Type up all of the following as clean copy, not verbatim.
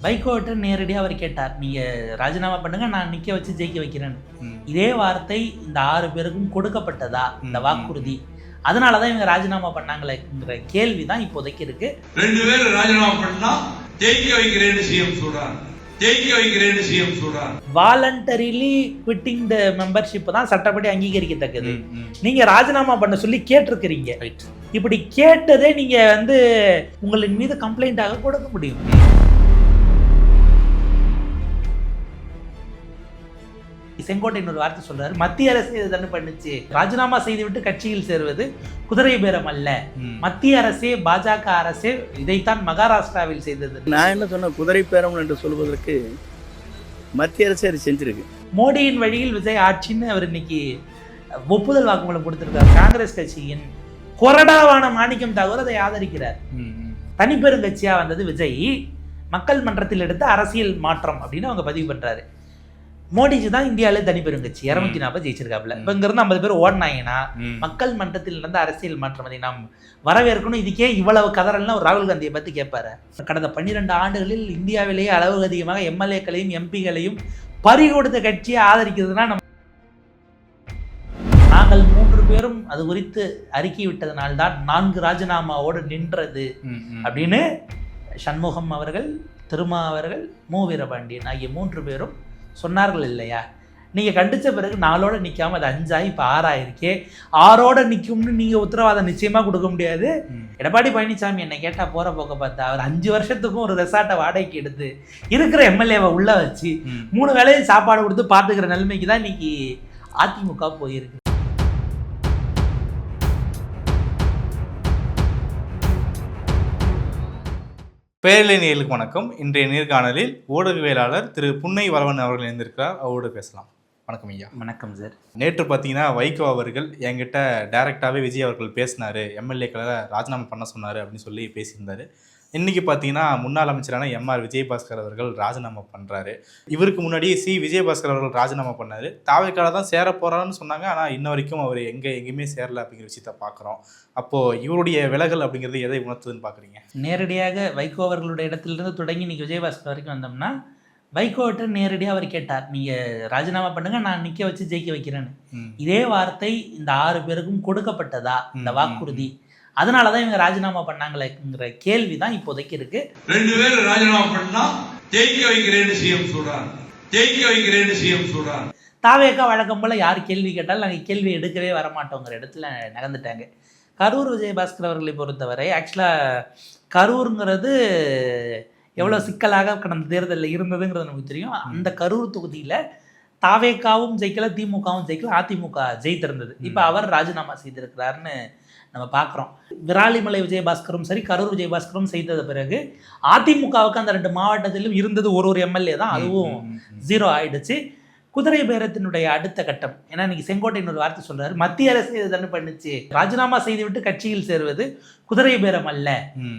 வைகோட்ட நேரடியாக அவர் கேட்டார், நீங்கள் ராஜினாமா பண்ணுங்க, நான் நிற்க வச்சு ஜெயிக்க வைக்கிறேன்னு. இதே வார்த்தை இந்த 6 பேருக்கும் கொடுக்கப்பட்டதா இந்த வாக்குறுதி? அதனால தான் இவங்க ராஜினாமா பண்ணாங்களேங்கிற கேள்வி தான் இப்போதைக்கு இருக்கு. 2 பேர் ராஜினாமா பண்ணா ஜெயிக்க வைக்கிறேன்னு சிஎம் சொல்றாங்க. ஜெயிக்க வைக்கிறேன்னு சிஎம் சொல்றாங்க. வாலண்டரிலி குவிட்டிங் த மெம்பர்ஷிப் தான் சட்டப்படி அங்கீகரிக்கத்தக்கது. நீங்க ராஜினாமா பண்ண சொல்லி கேட்டிருக்கிறீங்க. இப்படி கேட்டதே நீங்க உங்களின் மீது கம்ப்ளைண்டாக கொடுக்க முடியும். செங்கோட்டையன் ஒரு வார்த்தை சொல்றாரு, மத்திய அரசு இது தானே பண்ணுச்சு, ராஜினாமா செய்துவிட்டு கட்சியில் சேருவது குதிரை பேரம் அல்ல, மத்திய அரசே பாஜக அரசே இதைத்தான் மகாராஷ்டிராவில் செய்தது. நான் என்ன சொன்ன, குதிரை பேரம் என்று சொல்வதற்கு மத்திய அரசு அது செஞ்சிருக்கு. மோடியின் வழியில் விஜய் ஆட்சின்னு அவர் இன்னைக்கு ஒப்புதல் வாக்குமூலம் கொடுத்திருக்காரு. காங்கிரஸ் கட்சியின் கொறடாவான மாணிக்கம் தாகூர் அதை ஆதரிக்கிறார். தனிப்பெருங்கட்சியா வந்தது விஜய், மக்கள் மன்றத்தில் எடுத்த அரசியல் மாற்றம் அப்படின்னு அவங்க பதிவு பண்றாரு. மோடிஜி தான் இந்தியாவிலே தனிப்பெருங்கட்சி 240 ஜெயிச்சிருக்காப்புல. இப்போ இங்கிருந்து 50 பேர் ஓடினாங்கன்னா மக்கள் மன்றத்தில் நடந்த அரசியல் மாற்றம் அதை நாம் வரவேற்கணும். இதுக்கே இவ்வளவு கதறல்னா ஒரு ராகுல் காந்தியை பற்றி கேட்பாரு. கடந்த 12 ஆண்டுகளில் இந்தியாவிலேயே அளவுக்கு அதிகமாக எம்எல்ஏக்களையும் எம்பிகளையும் பறி கொடுத்த கட்சியை ஆதரிக்கிறதுனா நாங்கள் 3 பேரும் அது குறித்து அறிக்கை விட்டதனால்தான் 4 ராஜினாமாவோடு நின்றது அப்படின்னு சண்முகம் அவர்கள், திருமா அவர்கள், மு வீரபாண்டியன் ஆகிய 3 பேரும் சொன்னார்கள் இல்லையா? நீங்கள் கண்டிச்ச பிறகு 4ஓட நிற்காம அது 5 இப்போ 6 ஆயிருக்கே. 6ஓட நிற்கும்னு நீங்கள் உத்தரவாதம் நிச்சயமாக கொடுக்க முடியாது. எடப்பாடி பழனிசாமி என்னை கேட்டால் போகிற போக்க பார்த்தா அவர் 5 வருஷத்துக்கும் ஒரு ரெசார்ட்டை வாடகைக்கு எடுத்து இருக்கிற எம்எல்ஏவை உள்ளே வச்சு 3 வேளையும் சாப்பாடு கொடுத்து பார்த்துக்கிற நிலைமைக்கு தான் இன்னைக்கு அதிமுக போயிருக்கு. பேரலை நேயர்களுக்கு வணக்கம். இன்றைய நேர்காணலில் ஊடகவியலாளர் திரு புன்னை வளவன் அவர்கள் இணைந்திருக்கிறார். அவரோடு பேசலாம். வணக்கம் ஐயா. வணக்கம் சார். நேற்று பார்த்தீங்கன்னா வைகோ அவர்கள் என்கிட்ட டைரெக்டாகவே விஜய் அவர்கள் பேசினார், எம்எல்ஏக்களை ராஜினாமா பண்ண சொன்னார் அப்படின்னு சொல்லி பேசியிருந்தார். இன்றைக்கி பார்த்தீங்கன்னா முன்னாள் அமைச்சரான எம்ஆர் விஜயபாஸ்கர் அவர்கள் ராஜினாமா பண்ணுறாரு. இவருக்கு முன்னாடி விஜயபாஸ்கர் அவர்கள் ராஜினாமா பண்ணார். தாவேக்கால தான் சேர போகிறான்னு சொன்னாங்க. ஆனால் இன்ன வரைக்கும் அவர் எங்கேயுமே சேரலை அப்படிங்கிற விஷயத்த பார்க்குறோம். அப்போது இவருடைய விலகல் அப்படிங்கிறது எதை உணர்த்துதுன்னு பார்க்குறீங்க? நேரடியாக வைகோ அவர்களுடைய இடத்திலிருந்து தொடங்கி இன்றைக்கி விஜயபாஸ்கர் வரைக்கும் வந்தோம்னா, வைகோட்ட நேரடியாக அவர் கேட்டார், நீங்கள் ராஜினாமா பண்ணுங்க, நான் நிற்க வச்சு ஜெயிக்க வைக்கிறேன்னு. இதே வார்த்தை இந்த 6 பேருக்கும் கொடுக்கப்பட்டதா இந்த வாக்குறுதி? அதனால தான் இவங்க ராஜினாமா பண்ணாங்களேங்கிற கேள்வி தான் இப்போதைக்கு இருக்கு. 2 பேர் ராஜினாமா பண்ணா ஜெயிக்க வைக்கிறேன்னு சிஎம் சொல்றாங்க. ஜெயிக்க வைக்கிறேன்னு சிஎம் சொல்றாங்க. தாவேக்கா வழக்கம் போல யார் கேள்வி கேட்டாலும் நாங்கள் கேள்வி எடுக்கவே வரமாட்டோங்கிற இடத்துல நகர்ந்துட்டாங்க. கரூர் விஜயபாஸ்கர் அவர்களை பொறுத்தவரை ஆக்சுவலாக கரூருங்கிறது எவ்வளோ சிக்கலாக கடந்த தேர்தலில் இருந்ததுங்கிறது நமக்கு தெரியும். அந்த கரூர் தொகுதியில் தாவேக்காவும் ஜெயிக்கல, திமுகவும் ஜெயிக்கல, அதிமுக ஜெயித்திருந்தது. இப்போ அவர் ராஜினாமா செய்திருக்கிறாருன்னு நம்ம பார்க்குறோம். விராலிமலை விஜயபாஸ்கரும் சரி, கரூர் விஜயபாஸ்கரும் செய்தது பிறகு அதிமுகவுக்கு அந்த 2 மாவட்டத்திலும் இருந்தது ஒரு எம்எல்ஏ தான், அதுவும் 0 ஆயிடுச்சு. குதிரை பேரத்தினுடைய அடுத்த கட்டம், ஏன்னா இன்னைக்கு செங்கோட்டையன் ஒரு வார்த்தை சொல்றாரு, மத்திய அரசு இது தானே பண்ணுச்சு, ராஜினாமா செய்துவிட்டு கட்சியில் சேருவது குதிரை பேரம் அல்ல,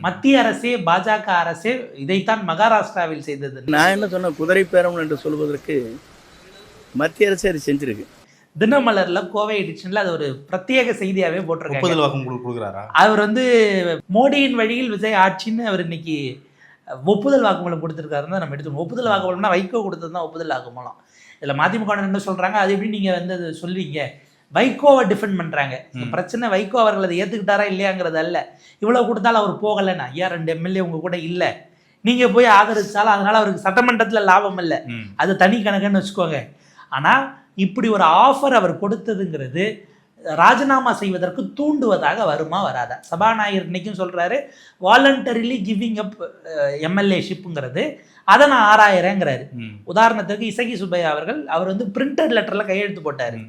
மத்திய அரசே பாஜக அரசே இதைத்தான் மகாராஷ்டிராவில் செய்தது. நான் என்ன சொன்ன, குதிரை பேரம் என்று சொல்வதற்கு மத்திய அரசு அது செஞ்சிருக்கு. தினமலர்ல கோவை எடிஷன்ல அது ஒரு பிரத்யேக செய்தியாவே போட்டிருக்காரு. அவர் மோடியின் வழியில் விஜய் ஆட்சின்னு அவர் இன்னைக்கு ஒப்புதல் வாக்குமூலம் கொடுத்திருக்காருன்னு நம்ம எடுத்துக்கணும். ஒப்புதல் வாக்குமூலம்னா வைகோ கொடுத்தது தான் ஒப்புதல் வாக்குமூலம். இதுல மதிமுக என்ன சொல்றாங்க, அது எப்படி நீங்க அது சொல்வீங்க? வைகோவை டிஃபெண்ட் பண்றாங்க. பிரச்சனை வைகோ அவர்கள் அதை ஏத்துக்கிட்டாரா இல்லையாங்கிறது அல்ல. இவ்வளவு கொடுத்தாலும் அவர் போகலைன்னா, ஐயா 2 எம்எல்ஏ உங்க கூட இல்ல, நீங்க போய் ஆதரிச்சாலும் அதனால அவருக்கு சட்டமன்றத்துல லாபம் இல்லை, அது தனி கணக்குன்னு வச்சுக்கோங்க. ஆனா இப்படி ஒரு ஆஃபர் அவர் கொடுத்ததுங்கிறது ராஜினாமா செய்வதற்கு தூண்டுவதாக வருமா வராதா? சபாநாயகர் இன்னைக்கும் சொல்றாரு, வாலண்டரிலி கிவிங் அப் எம்எல்ஏஷிப்புங்கிறது அதை நான் ஆராயிறேங்கிறாரு. உதாரணத்துக்கு இசகி சுப்பையா அவர்கள் அவர் பிரிண்டட் லெட்டர்ல கையெழுத்து போட்டாரு.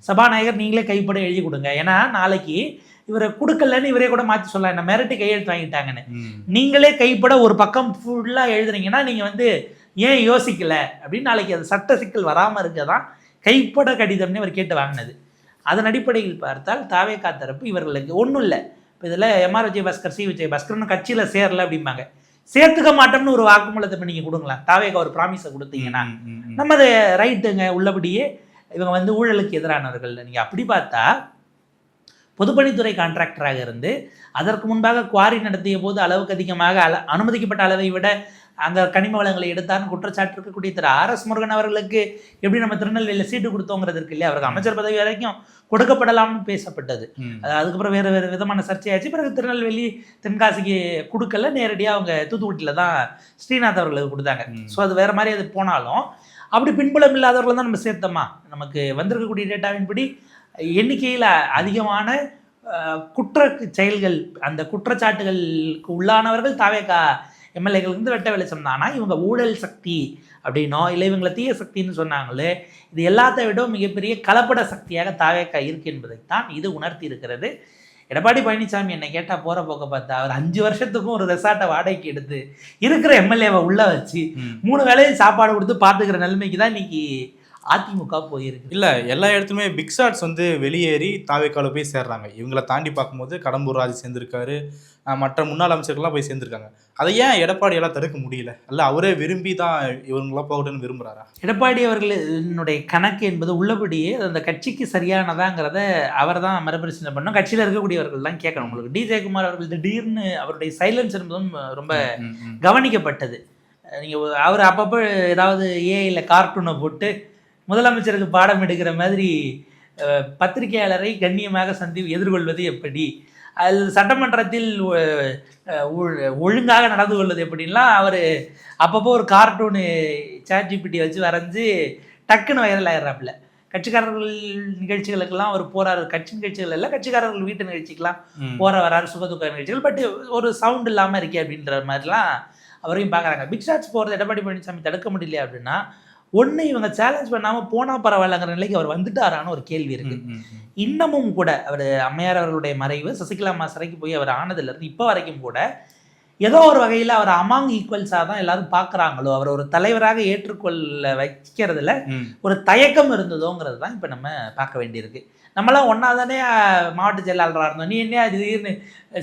சபாநாயகர் நீங்களே கைப்பட எழுதி கொடுங்க, ஏன்னா நாளைக்கு இவரை கொடுக்கலன்னு இவரே கூட மாற்றி சொல்லலாம், என்ன மிரட்டி கையெழுத்து வாங்கிட்டாங்கன்னு. நீங்களே கைப்பட ஒரு பக்கம் ஃபுல்லா எழுதுறீங்கன்னா நீங்க ஏன் யோசிக்கல அப்படின்னு நாளைக்கு அது சட்ட சிக்கல் வராமல் இருக்கதான் கைப்பட கடிதம்னு இவர் கேட்டு வாங்கினது. அதன் அடிப்படையில் பார்த்தால் தாவேகா தரப்பு இவர்களுக்கு ஒன்றும் இல்லை. இப்போ இதில் எம்ஆர் விஜயபாஸ்கர், விஜயபாஸ்கர்னு கட்சியில் சேரல அப்படிம்பாங்க, சேர்த்துக்க மாட்டோம்னு ஒரு வாக்குமூலத்தை இப்போ நீங்கள் கொடுங்களேன், தாவேகா ஒரு ப்ராமிஸை கொடுத்தீங்கன்னா நம்ம அதை ரைட்டுங்க, உள்ளபடியே இவங்க ஊழலுக்கு எதிரானவர்கள். நீங்கள் அப்படி பார்த்தா பொதுப்பணித்துறை கான்ட்ராக்டராக இருந்து அதற்கு முன்பாக குவாரி நடத்திய போது அளவுக்கு அதிகமாக அனுமதிக்கப்பட்ட அளவை விட அங்கே கனிம வளங்களை எடுத்தார்னு குற்றச்சாட்டு இருக்கக்கூடிய திரு RS முருகன் அவர்களுக்கு எப்படி நம்ம திருநெல்வேலியில் சீட்டு கொடுத்தோங்கிறது இருக்கு இல்லையா, அவருக்கு அமைச்சர் பதவி வரைக்கும் கொடுக்கப்படலாம்னு பேசப்பட்டது. அதுக்கப்புறம் வேறு வேறு விதமான சர்ச்சையாச்சு. பிறகு திருநெல்வேலி தென்காசிக்கு கொடுக்கல, நேரடியாக அவங்க தூத்துக்குடியில் தான் ஸ்ரீநாத் அவர்களுக்கு கொடுத்தாங்க. ஸோ அது வேறு மாதிரி அது போனாலும் அப்படி பின்புலம் இல்லாதவர்களை தான் நம்ம சேர்த்தோமா. நமக்கு வந்திருக்கக்கூடிய டேட்டாவின்படி எண்ணிக்கையில் அதிகமான குற்ற செயல்கள், அந்த குற்றச்சாட்டுகளுக்கு உள்ளானவர்கள் தாவேகா எம்எல்ஏக்கள் வந்து வெட்ட வெளிச்சம் தானா, இவங்க ஊழல் சக்தி அப்படின்னோ இல்லை இவங்களை தீய சக்தின்னு சொன்னாங்களே, இது எல்லாத்தை விட மிகப்பெரிய கலப்பட சக்தியாக தாவேகா இருக்கு என்பதைத்தான் இது உணர்த்தி இருக்கிறது. எடப்பாடி பழனிசாமி என்னை கேட்டால் போகிற போக்க பார்த்தா அவர் 5 வருஷத்துக்கும் ஒரு ரெசார்ட்டை வாடகைக்கு எடுத்து இருக்கிற எம்எல்ஏவை உள்ளே வச்சு 3 வேளையும் சாப்பாடு கொடுத்து பார்த்துக்கிற நிலைமைக்கு தான் இன்னைக்கு அதிமுக போயிருக்கு. இல்லை, எல்லா இடத்துலையுமே பிக் ஷாட்ஸ் வந்து வெளியேறி தாவேக்கால போய் சேர்றாங்க. இவங்களை தாண்டி பார்க்கும்போது கடம்பூர் ராஜு சேர்ந்திருக்காரு, மற்ற முன்னாள் அமைச்சர்கள்லாம் போய் சேர்ந்துருக்காங்க. அதை ஏன் எடப்பாடியெல்லாம் தடுக்க முடியல? அல்ல அவரே விரும்பி தான் இவங்களாம் போகட்டும்னு விரும்புகிறாரா? எடப்பாடி அவர்களுடைய கணக்கு என்பது உள்ளபடியே அந்த கட்சிக்கு சரியானதாங்கிறத அவர் தான் மறுபரிசீலனை பண்ணணும். கட்சியில் இருக்கக்கூடியவர்கள் தான் கேட்கணும். உங்களுக்கு DJ குமார் அவர்கள் திடீர்னு அவருடைய சைலன்ஸ் என்பதும் ரொம்ப கவனிக்கப்பட்டது. நீங்கள் அவர் அப்பப்போ ஏதாவது ஏஐயில் கார்ட்டூனை போட்டு முதலமைச்சருக்கு பாடம் எடுக்கிற மாதிரி பத்திரிகையாளரை கண்ணியமாக எதிர்கொள்வது எப்படி, அது சட்டமன்றத்தில் ஒழுங்காக நடந்து கொள்வது எப்படின்லாம் அவர் அப்பப்போ ஒரு கார்ட்டூனு ChatGPT வச்சு வரைஞ்சி டக்குன்னு வைரல் ஆகிடுறாப்புல. கட்சிக்காரர்கள் நிகழ்ச்சிகளுக்கெல்லாம் அவர் போகிறாரு, கட்சி நிகழ்ச்சிகள் இல்லை, கட்சிக்காரர்கள் வீட்டு நிகழ்ச்சிக்கெல்லாம் வராரு, சுகதுக்க நிகழ்ச்சிகள், பட் ஒரு சவுண்ட் இல்லாமல் இருக்கே அப்படின்ற மாதிரிலாம் அவரையும் பார்க்குறாங்க. பிக் ஷாட்ஸ் போகிறது எடப்பாடி பழனிசாமி தடுக்க முடியல அப்படின்னா ஒன்று இவங்க சேலஞ்ச் பண்ணாமல் போனால் பரவாயில்லங்கிற நிலைக்கு அவர் வந்துட்டாரான்னு ஒரு கேள்வி இருக்குது. இன்னமும் கூட அவர் அம்மையார் அவர்களுடைய மறைவு, சசிகலா அம்மா சிறைக்கு போய் அவர் ஆனதுலேருந்து இப்போ வரைக்கும் கூட ஏதோ ஒரு வகையில் அவர் அமாங் ஈக்குவல்ஸாக தான் எல்லாரும் பார்க்குறாங்களோ, அவர் ஒரு தலைவராக ஏற்றுக்கொள்ள வைக்கிறதுல ஒரு தயக்கம் இருந்ததோங்கிறது தான் இப்போ நம்ம பார்க்க வேண்டியிருக்கு. நம்மளாம் ஒன்றா தானே மாவட்ட செயலாளராக இருந்தோம், நீ என்ன திடீர்னு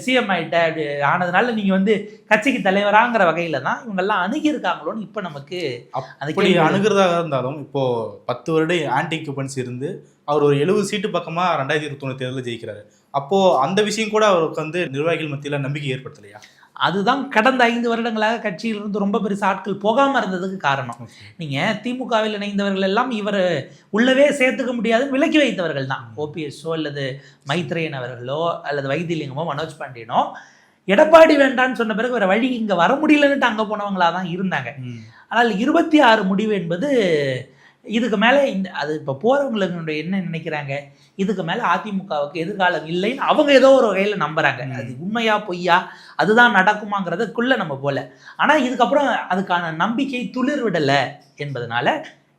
சிஎம் ஆகிட்ட அப்படி ஆனதுனால நீங்கள் வந்து கட்சிக்கு தலைவராங்கிற வகையில் தான் இவங்கெல்லாம் அணுகியிருக்காங்களோன்னு இப்போ நமக்கு அப்படி அணுகிறதாக இருந்தாலும் இப்போது 10 வருடம் ஆன்டி இன்குபன்சி இருந்து அவர் ஒரு 70 சீட்டு பக்கமாக 2021 தேர்தலில் ஜெயிக்கிறாரு. அப்போது அந்த விஷயம் கூட அவருக்கு வந்து நிர்வாகிகள் மத்தியில் நம்பிக்கை ஏற்படுத்தலையா? அதுதான் கடந்த 5 வருடங்களாக கட்சியிலிருந்து ரொம்ப பெருசு ஆட்கள் போகாமல் இருந்ததுக்கு காரணம். நீங்கள் திமுகவில் இணைந்தவர்கள் எல்லாம் இவர் உள்ளவே சேர்த்துக்க முடியாதுன்னு விலக்கி வைத்தவர்கள் தான். ஓபிஎஸ்ஓ அல்லது மைத்ரேயன் அவர்களோ அல்லது வைத்திலிங்கமோ மனோஜ் பாண்டியனோ எடப்பாடி வேண்டான்னு சொன்ன பிறகு வேறு வழி இங்கே வர முடியலன்னுட்டு அங்கே போனவங்களாக தான் இருந்தாங்க. ஆனால் 26 முடிவு என்பது இதுக்கு மேலே அது இப்போ போகிறவங்களுக்கு என்ன நினைக்கிறாங்க, இதுக்கு மேலே அதிமுகவுக்கு எதிர்காலம் இல்லைன்னு அவங்க ஏதோ ஒரு வகையில் நம்புகிறாங்க. அது உண்மையா பொய்யா அதுதான் நடக்குமாங்கிறதுக்குள்ளே நம்ம போல. ஆனால் இதுக்கப்புறம் அதுக்கான நம்பிக்கை துளிர் விடலை என்பதனால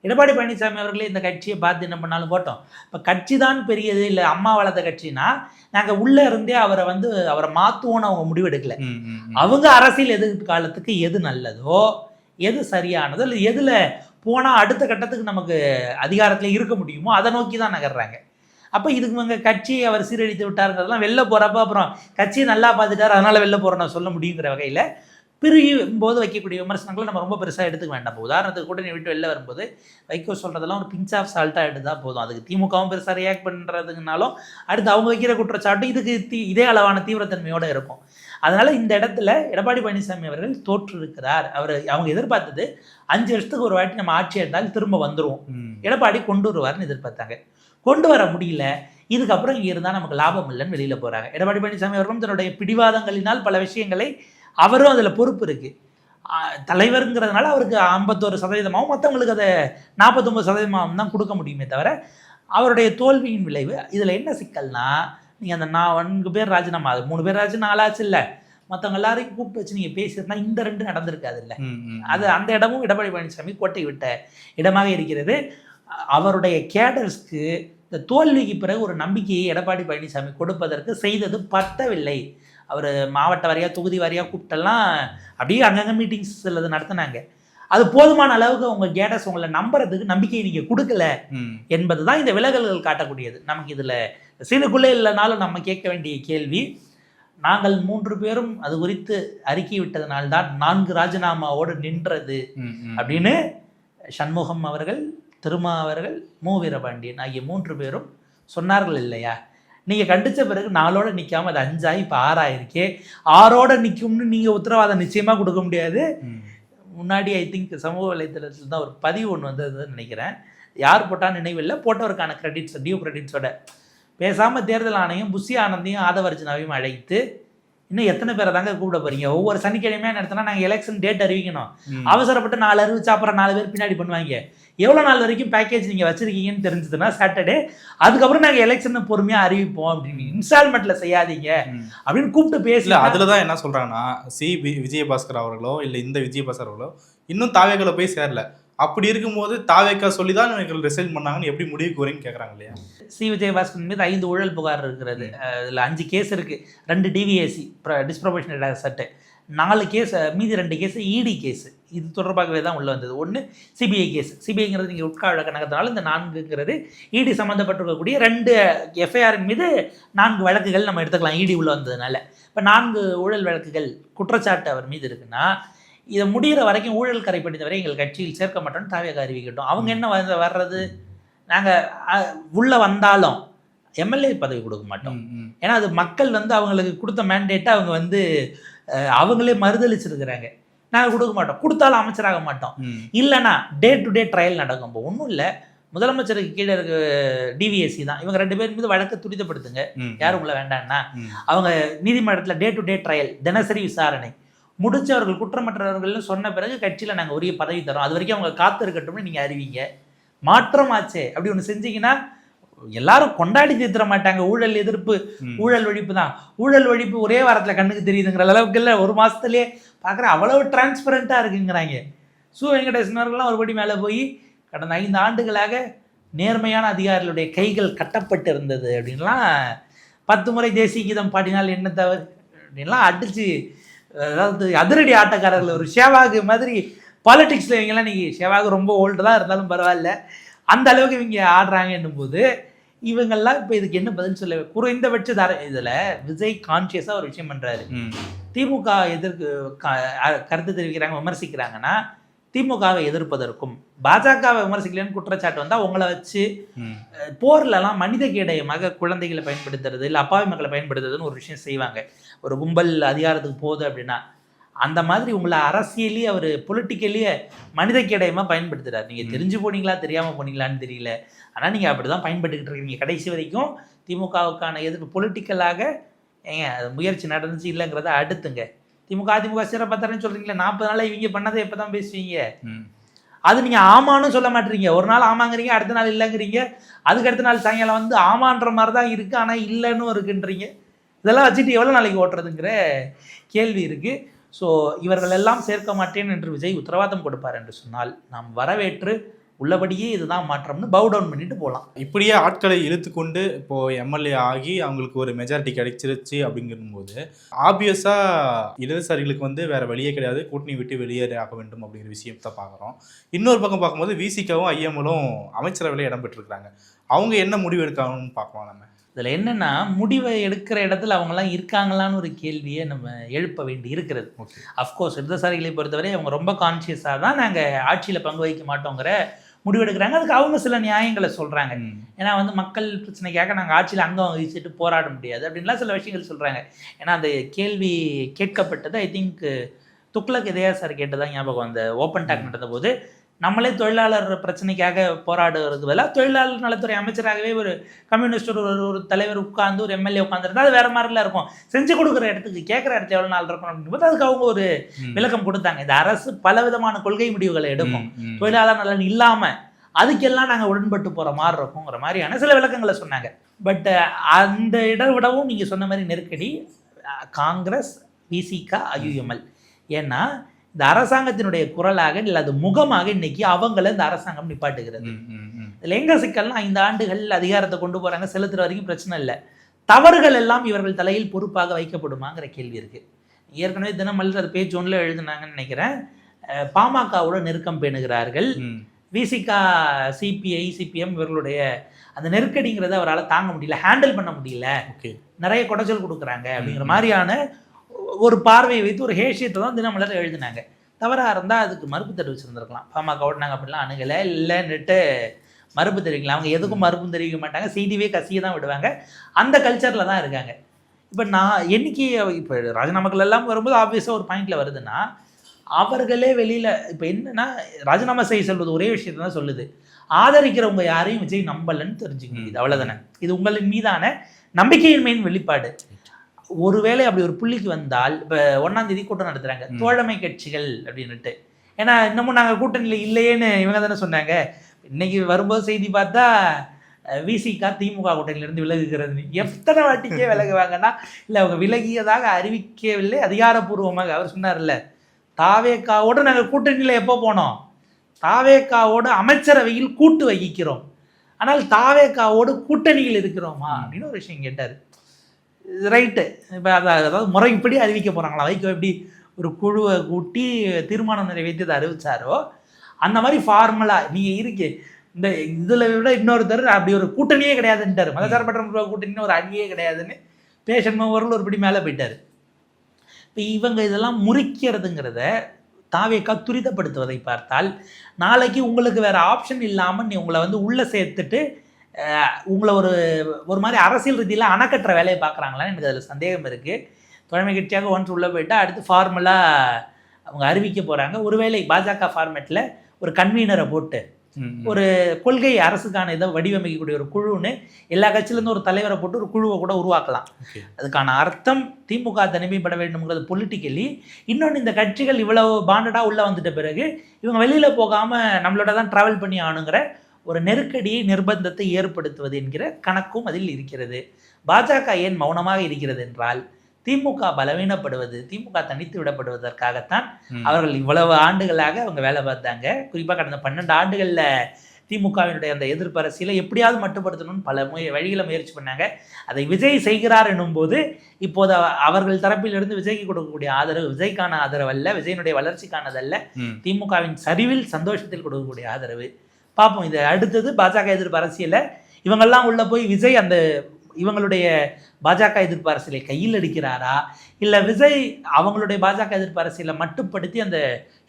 எடப்பாடி பழனிசாமி அவர்களே இந்த கட்சியை பார்த்து என்ன பண்ணாலும் போட்டோம். இப்போ கட்சி தான் பெரியது, இல்லை அம்மா வளர்த்த கட்சினா நாங்கள் உள்ளே இருந்தே அவரை மாற்றுவோன்னு அவங்க முடிவெடுக்கலை. அவங்க அரசியல் எதிர்காலத்துக்கு எது நல்லதோ, எது சரியானதோ, இல்லை எதில் போனால் அடுத்த கட்டத்துக்கு நமக்கு அதிகாரத்தில் இருக்க முடியுமோ அதை நோக்கி தான் நகர்றாங்க. அப்போ இதுக்கு இவங்க கட்சியை அவர் சீரழித்து விட்டாருங்கிறதுலாம் வெளில போகிறப்ப அப்புறம் கட்சியை நல்லா பார்த்துட்டார் அதனால் வெளில போகிறோன்னு சொல்ல முடியுங்கிற வகையில் பிரியும் போது வைக்கக்கூடிய விமர்சனங்களை நம்ம ரொம்ப பெருசாக எடுத்துக்க வேண்டாம். உதாரணத்துக்கு கூட்டணி விட்டு வெளில வரும்போது வைகோ சொல்கிறதெல்லாம் ஒரு பிஞ்ச் ஆஃப் சால்ட்டாக எடுத்து தான் போதும். அதுக்கு திமுகவும் பெருசாக ரியாக்ட் பண்ணுறதுனாலும் அடுத்து அவங்க வைக்கிற குற்றச்சாட்டு இதுக்கு இதே அளவான தீவிரத்தன்மையோடு இருக்கும். அதனால் இந்த இடத்துல எடப்பாடி பழனிசாமி அவர்கள் தோற்றிருக்கிறார். அவங்க எதிர்பார்த்தது 5 வருஷத்துக்கு ஒரு வாட்டி நம்ம ஆட்சி எடுத்தால் திரும்ப வந்துடுவோம், எடப்பாடி கொண்டு வருவார்னு எதிர்பார்த்தாங்க. கொண்டு வர முடியல. இதுக்கப்புறம் இங்கே இருந்தால் நமக்கு லாபம் இல்லைன்னு வெளியில் போகிறாங்க. எடப்பாடி பழனிசாமி அவர்களும் தன்னுடைய பிடிவாதங்களினால் பல விஷயங்களை அவரும் அதில் பொறுப்பு இருக்குது. தலைவருங்கிறதுனால அவருக்கு 51% மற்றவங்களுக்கு அதை 49% தான் கொடுக்க முடியுமே தவிர அவருடைய தோல்வியின் விளைவு. இதில் என்ன சிக்கல்னா, நீங்கள் அந்த 4 பேர் ராஜினாமா, அது 3 பேர் ராஜு 4 ஆச்சு இல்லை, மற்றவங்க எல்லாரையும் கூப்பிட்டு வச்சு நீங்கள் பேசியிருந்தா இந்த 2 நடந்திருக்காது இல்லை. அது அந்த இடமும் எடப்பாடி பழனிசாமி கோட்டை விட்ட இடமாக இருக்கிறது. அவருடைய கேடர்ஸ்க்கு இந்த தோல்விக்கு பிறகு ஒரு நம்பிக்கையை எடப்பாடி பழனிசாமி கொடுப்பதற்கு செய்தது பத்தவில்லை. அவர் மாவட்ட வாரியாக தொகுதி வாரியாக கூப்பிட்டெல்லாம் அப்படியே அங்கங்கே மீட்டிங்ஸ் சிலது நடத்தினாங்க. அது போதுமான அளவுக்கு உங்கள் கேடர்ஸ் உங்களை நம்புறதுக்கு நம்பிக்கையை நீங்கள் கொடுக்கல என்பது தான் இந்த விலகல்கள் காட்டக்கூடியது. நமக்கு இதில் சீனுக்குள்ளே இல்லைனாலும் நம்ம கேட்க வேண்டிய கேள்வி, நாங்கள் 3 பேரும் அது குறித்து அறிக்கை விட்டதனால்தான் 4 ராஜினாமாவோடு நின்றது அப்படின்னு சண்முகம் அவர்கள், திருமா அவர்கள், மு வீரபாண்டியன் ஆகிய 3 பேரும் சொன்னார்கள் இல்லையா? நீங்கள் கண்டித்த பிறகு 4ஓட நிற்காமல் அது 5 ஆகி இப்போ 6 ஆயிருக்கே. 6ஓட நிற்கும்னு நீங்கள் உத்தரவாதம் நிச்சயமாக கொடுக்க முடியாது. முன்னாடி ஐ திங்க் சமூக வலைத்தளத்தில் தான் ஒரு பதிவு ஒன்று வந்ததுன்னு நினைக்கிறேன். யார் போட்டான்னு நினைவில்லை. போட்டவருக்கான கிரெடிட்ஸ் டியூ கிரெடிட்ஸோட பேசாமல் தேர்தல் ஆணையம் புஷி ஆனந்தையும் ஆதவர்ஜனாவையும் அழைத்து இன்னும் எத்தனை பேரை தாங்க கூப்பிட போறீங்க? ஒவ்வொரு சனிக்கிழமையாக நடத்தினா நாங்கள் எலெக்ஷன் டேட் அறிவிக்கணும், அவசரப்பட்டு 4 அறிவிச்சா அப்புறம் 4 பேர் பின்னாடி பண்ணுவாங்க. எவ்வளோ நாள் வரைக்கும் பேக்கேஜ் நீங்கள் வச்சுருக்கீங்கன்னு தெரிஞ்சதுன்னா சாட்டர்டே, அதுக்கப்புறம் நாங்கள் எலெக்ஷன் பொறுமையாக அறிவிப்போம் அப்படின்னு இன்ஸ்டால்மெண்ட்டில் செய்யாதீங்க அப்படின்னு கூப்பிட்டு பேசல. அதில் தான் என்ன சொல்கிறாங்கன்னா, விஜயபாஸ்கர் அவர்களோ இல்லை இந்த விஜயபாஸ்கர் அவர்களோ இன்னும் தாவேக்களை போய் சேரல. அப்படி இருக்கும்போது தாவேக்கா சொல்லி தான் இவர்கள் ரிசைன் பண்ணாங்கன்னு எப்படி முடிவுக்கு வரீங்கன்னு கேட்குறாங்க இல்லையா? விஜயபாஸ்கர் மீது 5 ஊழல் புகார் இருக்கிறது. இதில் 5 கேஸ் இருக்குது. 2 டிவிஎஸ்சி டிஸ்ப்ரொபோர்ஷனேட் அசெட், 4 கேஸ், மீதி 2 கேஸ் இடி கேஸ். இது தொடர்பாகவே தான் உள்ள வந்தது. 1 சிபிஐ கேஸ். சிபிஐங்கிறது நீங்கள் உட்காழ நகர்த்தினாலும் இந்த 4ங்கிறது இடி சம்மந்தப்பட்டிருக்கக்கூடிய 2 எஃப்ஐஆரின் மீது 4 வழக்குகள் நம்ம எடுத்துக்கலாம் இடி உள்ள வந்ததுனால. இப்போ 4 ஊழல் வழக்குகள் குற்றச்சாட்டு அவர் மீது இருக்குன்னா, இதை முடிகிற வரைக்கும் ஊழல் கரை படித்தவரை எங்கள் கட்சியில் சேர்க்க மாட்டோம்னு தாவேகா அறிவிக்கட்டும். அவங்க என்ன வர்றது, நாங்கள் உள்ளே வந்தாலும் எம்எல்ஏ பதவி கொடுக்க மாட்டோம். ஏன்னா அது மக்கள் அவங்களுக்கு கொடுத்த மேண்டேட்டை அவங்க அவங்களே மறுதளிச்சிருக்கிறாங்க. நாங்கள் கொடுக்க மாட்டோம், கொடுத்தாலும் அமைச்சராக மாட்டோம். இல்லைன்னா டே டு டே ட்ரையல் நடக்கும். இப்போ ஒன்றும் இல்லை, முதலமைச்சருக்கு கீழே இருக்க டிவிஎஸ்சி தான், இவங்க 2 பேர் மீது வழக்கு துரிதப்படுத்துங்க, யாரும் உள்ள வேண்டாம்னா அவங்க நீதிமன்றத்தில் டே டு டே ட்ரையல், தினசரி விசாரணை முடிச்சவர்கள் குற்றமற்றவர்கள்னு சொன்ன பிறகு கட்சியில் நாங்கள் உரிய பதவி தரோம், அது வரைக்கும் அவங்க காத்து இருக்கட்டும்னு நீங்கள் அறிவிங்க. மாற்றமாச்சே அப்படி ஒன்று செஞ்சீங்கன்னா எல்லாரும் கொண்டாடி தீர்த்திட மாட்டாங்க. ஊழல் எதிர்ப்பு, ஊழல் ஒழிப்பு தான். ஊழல் ஒழிப்பு ஒரே வாரத்தில் கண்ணுக்கு தெரியுதுங்கிற அளவுக்கு இல்லை, 1 மாதத்துலேயே பார்க்குற அவ்வளவு டிரான்ஸ்பரண்ட்டாக இருக்குங்கிறாங்க. வெங்கடேசன் அவர்கள்லாம் ஒருபடி மேலே போய் கடந்த 5 ஆண்டுகளாக நேர்மையான அதிகாரிகளுடைய கைகள் கட்டப்பட்டு இருந்தது அப்படின்லாம் 10 முறை தேசிய கீதம் பாடினால் என்ன தவறு அப்படின்லாம் அடித்து, அதாவது அதிரடி ஆட்டக்காரர்கள் ஒரு ஷேவாகு மாதிரி பாலிடிக்ஸில் இவங்கெல்லாம் நீங்கள் ஷேவாகு ரொம்ப ஓல்டு தான் இருந்தாலும் பரவாயில்ல, அந்த அளவுக்கு இவங்க ஆடுறாங்கன்னும் போது இவங்கெல்லாம் இப்போ இதுக்கு என்ன பதில் சொல்ல? குறைந்தபட்ச இதில் விஜய் கான்சியஸாக ஒரு விஷயம் பண்ணுறாரு. திமுக கருத்து தெரிவிக்கிறாங்க, விமர்சிக்கிறாங்கன்னா திமுகவை எதிர்ப்பதற்கும் பாஜகவை விமர்சிக்கலன்னு குற்றச்சாட்டு வந்தால் உங்களை வச்சு போர்லலாம் மனித கேடயமாக குழந்தைகளை பயன்படுத்துறது இல்லை அப்பாவி மக்களை பயன்படுத்துறதுன்னு ஒரு விஷயம் செய்வாங்க. ஒரு கும்பல் அதிகாரத்துக்கு போகுது அப்படின்னா அந்த மாதிரி உங்களை அரசியலையே அவர் பொலிட்டிக்கலியே மனித கேடயமாக பயன்படுத்துகிறார். நீங்கள் தெரிஞ்சு போனீங்களா தெரியாமல் போனீங்களான்னு தெரியல, ஆனால் நீங்கள் அப்படி தான் பயன்பட்டுக்கிட்டு இருக்கீங்க கடைசி வரைக்கும். திமுகவுக்கான எதிர்ப்பு பொலிட்டிக்கலாக ஏங்க அது முயற்சி நடந்துச்சு இல்லைங்கிறத அடுத்துங்க. திமுக சிறப்பாக தரேன்னு சொல்கிறீங்களா, 40 நாளாக இவங்க பண்ணதை எப்போ தான் பேசுவீங்க? அது நீங்கள் ஆமான்னு சொல்ல மாட்டீங்க. ஒரு நாள் ஆமாங்கிறீங்க, அடுத்த நாள் இல்லைங்கிறீங்க, அதுக்கு அடுத்த நாள் சாயங்காலம் ஆமான்ற மாதிரி தான் இருக்குது ஆனால் இல்லைன்னு இருக்குன்றீங்க. இதெல்லாம் வச்சுட்டு எவ்வளோ நாளைக்கு ஓட்டுறதுங்கிற கேள்வி இருக்குது. ஸோ இவர்கள் எல்லாம் சேர்க்க மாட்டேன் என்று விஜய் உத்தரவாதம் கொடுப்பார் என்று சொன்னால் நாம் வரவேற்று உள்ளபடியே இதுதான் மாற்றம்னு பவு டவுன் பண்ணிட்டு போகலாம். இப்படியே ஆட்களை இழுத்து கொண்டு இப்போது எம்எல்ஏ ஆகி அவங்களுக்கு ஒரு மெஜாரிட்டி கிடைச்சிருச்சு அப்படிங்கும்போது ஆப்வியஸாக இடதுசாரிகளுக்கு வேறு வழியே கிடையாது, கூட்டணி விட்டு வெளியேற ஆக வேண்டும் அப்படிங்கிற விஷயத்தை பார்க்குறோம். இன்னொரு பக்கம் பார்க்கும்போது விசிகாவும் ஐஎம்எலும் அமைச்சரவையில் இடம் பெற்றிருக்கிறாங்க. அவங்க என்ன முடிவு எடுக்காங்கன்னு பார்க்கலாம். நம்ம இதில் என்னென்னா முடிவை எடுக்கிற இடத்துல அவங்களாம் இருக்காங்களான்னு ஒரு கேள்வியை நம்ம எழுப்ப வேண்டி இருக்கிறது. அஃப்கோர்ஸ் இடதுசாரிகளை பொறுத்தவரை அவங்க ரொம்ப கான்சியஸாக தான் நாங்கள் ஆட்சியில் பங்கு வகிக்க மாட்டோங்கிற முடிவெடுக்கிறாங்க. அதுக்கு அவங்க சில நியாயங்களை சொல்கிறாங்க. ஏன்னா மக்கள் பிரச்சனைக்காக நாங்கள் ஆட்சியில் அங்கம் வகிச்சுட்டு போராட முடியாது அப்படின்லாம் சில விஷயங்கள் சொல்கிறாங்க. ஏன்னா அந்த கேள்வி கேட்கப்பட்டது I think Tughlaq Idhaya sir கேட்டதான் ஞாபகம். அந்த ஓப்பன் டாக் நடந்த போது நம்மளே தொழிலாளர் பிரச்சனைக்காக போராடுறதுக்கு பதிலாக தொழிலாளர் நலத்துறை அமைச்சராகவே ஒரு கம்யூனிஸ்ட் ஒரு தலைவர் உட்கார்ந்து ஒரு எம்எல்ஏ உட்காந்துருந்தா அது வேற மாதிரிலாம் இருக்கும். செஞ்சு கொடுக்குற இடத்துக்கு கேட்குற இடத்துல எவ்வளோ நாள் இருக்கணும் அப்படிங்கும்போது அதுக்கு அவங்க ஒரு விளக்கம் கொடுத்தாங்க. இந்த அரசு பல விதமான கொள்கை முடிவுகளை எடுக்கும், தொழிலாளர் நலன் இல்லாமல் அதுக்கெல்லாம் நாங்கள் உடன்பட்டு போகிற மாதிரி இருக்குங்கிற மாதிரியான சில விளக்கங்களை சொன்னாங்க. பட் அந்த இடவிடவும் நீங்கள் சொன்ன மாதிரி நெருக்கடி காங்கிரஸ், விசிகா, ஐயுஎம்எல். ஏன்னா இந்த அரசாங்கத்தினுடைய குரலாக இல்லை அது முகமாக இன்னைக்கு அவங்கள இந்த அரசாங்கம் நிப்பாட்டுகிறது. இதில் எங்க சிக்கல்னா 5 ஆண்டுகள் அதிகாரத்தை கொண்டு போகிறாங்க, செலுத்துகிற வரைக்கும் பிரச்சனை இல்லை, தவறுகள் எல்லாம் இவர்கள் தலையில் பொறுப்பாக வைக்கப்படுமாங்கிற கேள்வி இருக்குது. ஏற்கனவே தினமலர் அது பேஜ் 1 எழுதுனாங்கன்னு நினைக்கிறேன். பாமகவோட நெருக்கம் பேணுகிறார்கள். விசிகா, சிபிஐ, சிபிஎம் இவர்களுடைய அந்த நெருக்கடிங்கிறத அவரால் தாங்க முடியல, ஹேண்டில் பண்ண முடியல, நிறைய குடைச்சல் கொடுக்குறாங்க அப்படிங்கிற மாதிரியான ஒரு பார்வையை வைத்து ஒரு ஹேஷியத்தை தான் தினமலர் எழுதினாங்க. தவறாக இருந்தால் அதுக்கு மறுப்பு தெரிவிச்சிருந்துருக்கலாம். பாமக நாங்கள் அப்படிலாம் அணுகலை இல்லைன்னுட்டு மறுப்பு தெரிவிக்கலாம். அவங்க எதுக்கும் மறுப்பும் தெரிவிக்க மாட்டாங்க, செய்தியே கசிய தான் விடுவாங்க. அந்த கல்ச்சரில் தான் இருக்காங்க. இப்போ நான் என்னைக்கு இப்போ ராஜினாமாக்கள் எல்லாம் வரும்போது ஆப்வியஸாக ஒரு பாயிண்டில் வருதுன்னா அவர்களே வெளியில் இப்போ என்னன்னா ராஜினாமா செய்ய சொல்வது ஒரே விஷயத்தை தான் சொல்லுது, ஆதரிக்கிறவங்க யாரையும் விஜய் நம்பலன்னு தெரிஞ்சுக்கணும். இது அவ்வளோதானே. இது உங்களின் மீதான நம்பிக்கையின்மையின் வெளிப்பாடு. ஒருவேளை அப்படி ஒரு புள்ளிக்கு வந்தால், இப்போ 1ஆம் தேதி கூட்டம் நடத்துகிறாங்க தோழமை கட்சிகள் அப்படின்னுட்டு. ஏன்னா இன்னமும் நாங்கள் கூட்டணியில் இல்லையேன்னு இவங்க தானே சொன்னாங்க. இன்னைக்கு வரும்போது செய்தி பார்த்தா விசிகா திமுக கூட்டணியிலிருந்து விலகுகிறது. எத்தனை வாட்டிக்கே விலகுவாங்கன்னா, இல்லை அவங்க விலகியதாக அறிவிக்கவில்லை அதிகாரப்பூர்வமாக. அவர் சொன்னார்ல, தாவேக்காவோடு நாங்கள் கூட்டணியில் எப்போ போனோம், தாவேக்காவோடு அமைச்சரவையில் கூட்டு வகிக்கிறோம், ஆனால் தாவேக்காவோடு கூட்டணியில் இருக்கிறோமா அப்படின்னு ஒரு விஷயம் கேட்டார். ரைட்டு. இப்போ அதாவது முறைப்படி அறிவிக்க போகிறாங்களா, வைகோ எப்படி ஒரு குழுவை கூட்டி தீர்மானம் நிறைவேற்றி அதை அறிவிச்சாரோ அந்த மாதிரி ஃபார்மலாக நீங்கள் இருக்கு. இந்த இதில் விட இன்னொருத்தர் அப்படி ஒரு கூட்டணியே கிடையாதுன்ட்டார். மதசார்பற்ற கூட்டணின்னு ஒரு அணியே கிடையாதுன்னு பேஷன் மூவரில் ஒருபடி மேலே போயிட்டார். இப்போ இவங்க இதெல்லாம் முறிக்கிறதுங்கிறத தாவேக்கா துரிதப்படுத்துவதை பார்த்தால், நாளைக்கு உங்களுக்கு வேறு ஆப்ஷன் இல்லாமல் நீ உங்களை வந்து உள்ளே சேர்த்துட்டு உங்களை ஒரு மாதிரி அரசியல் ரீதியில் அணைக்கட்டுற வேலையை பார்க்குறாங்களான்னு எனக்கு அதில் சந்தேகம் இருக்குது. தோழமை கட்சியாக ஒன்ஸ் உள்ளே போயிட்டால் அடுத்து ஃபார்மலாக அவங்க அறிவிக்க போகிறாங்க. ஒருவேளை பாஜக ஃபார்மேட்டில் ஒரு கன்வீனரை போட்டு ஒரு கொள்கை அரசுக்கான இதை வடிவமைக்கக்கூடிய ஒரு குழுன்னு எல்லா கட்சியிலேருந்து ஒரு தலைவரை போட்டு ஒரு குழுவை கூட உருவாக்கலாம். அதுக்கான அர்த்தம் திமுக தனிமைப்பட வேண்டும்ங்கிறது பொலிட்டிக்கலி. இன்னொன்று, இந்த கட்சிகள் இவ்வளவு பாண்டடாக உள்ளே வந்துட்ட பிறகு இவங்க வெளியில் போகாமல் நம்மளோட தான் ட்ராவல் பண்ணி ஆகணுங்கிற ஒரு நெருக்கடியை நிர்பந்தத்தை ஏற்படுத்துவது என்கிற கணக்கும் அதில் இருக்கிறது. பாஜக ஏன் மௌனமாக இருக்கிறது என்றால், திமுக பலவீனப்படுவது, திமுக தனித்து விடப்படுவதற்காகத்தான் அவர்கள் இவ்வளவு ஆண்டுகளாக அவங்க வேலை பார்த்தாங்க. குறிப்பாக கடந்த 12 ஆண்டுகளில் திமுகவினுடைய அந்த எதிர்ப்பு அரசியலை எப்படியாவது மட்டுப்படுத்தணும்னு பல வழிகளை முயற்சி பண்ணாங்க. அதை விஜய் செய்கிறார் என்னும்போது இப்போது அவர்கள் தரப்பிலிருந்து விஜய்க்கு கொடுக்கக்கூடிய ஆதரவு விஜய்க்கான ஆதரவு அல்ல, விஜயனுடைய வளர்ச்சிக்கானதல்ல, திமுகவின் சரிவில் சந்தோஷத்தில் கொடுக்கக்கூடிய ஆதரவு. பார்ப்போம். இது அடுத்தது பாஜக எதிர்ப்பு அரசியலை இவங்கெல்லாம் உள்ள போய் விஜய் அந்த இவங்களுடைய பாஜக எதிர்ப்பு அரசியலை கையில் எடுக்கிறாரா, இல்லை விஜய் அவங்களுடைய பாஜக எதிர்ப்பு அரசியலை மட்டுப்படுத்தி அந்த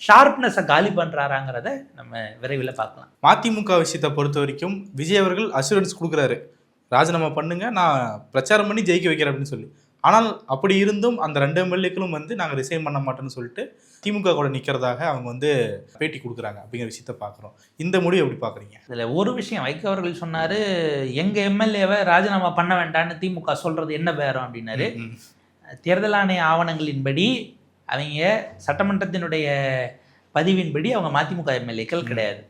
ஷார்ப்னஸை காலி பண்ணுறாராங்கிறத நம்ம விரைவில் பார்க்கலாம். மதிமுக விஷயத்தை பொறுத்த வரைக்கும் விஜய் அவர்கள் அஷூரன்ஸ் கொடுக்குறாரு, ராஜினாமா பண்ணுங்க, நான் பிரச்சாரம் பண்ணி ஜெயிக்க வைக்கிறேன் அப்படின்னு சொல்லி. ஆனால் அப்படி இருந்தும் அந்த 2 எம்எல்ஏக்களும் வந்து நாங்கள் ரிசைன் பண்ண மாட்டோம்னு சொல்லிட்டு திமுக கூட நிற்கிறதாக அவங்க வந்து பேட்டி கொடுக்குறாங்க அப்படிங்கிற விஷயத்த பார்க்குறோம். இந்த முடிவு எப்படி பார்க்குறீங்க? இதில் ஒரு விஷயம் வைகோ அவர்கள் சொன்னார், எங்கள் எம்எல்ஏவை ராஜினாமா பண்ண வேண்டான்னு திமுக சொல்கிறது என்ன பேரம் அப்படின்னாரு. தேர்தல் ஆணைய ஆவணங்களின்படி அவங்க சட்டமன்றத்தினுடைய பதிவின்படி அவங்க மதிமுக எம்எல்ஏக்கள் கிடையாது.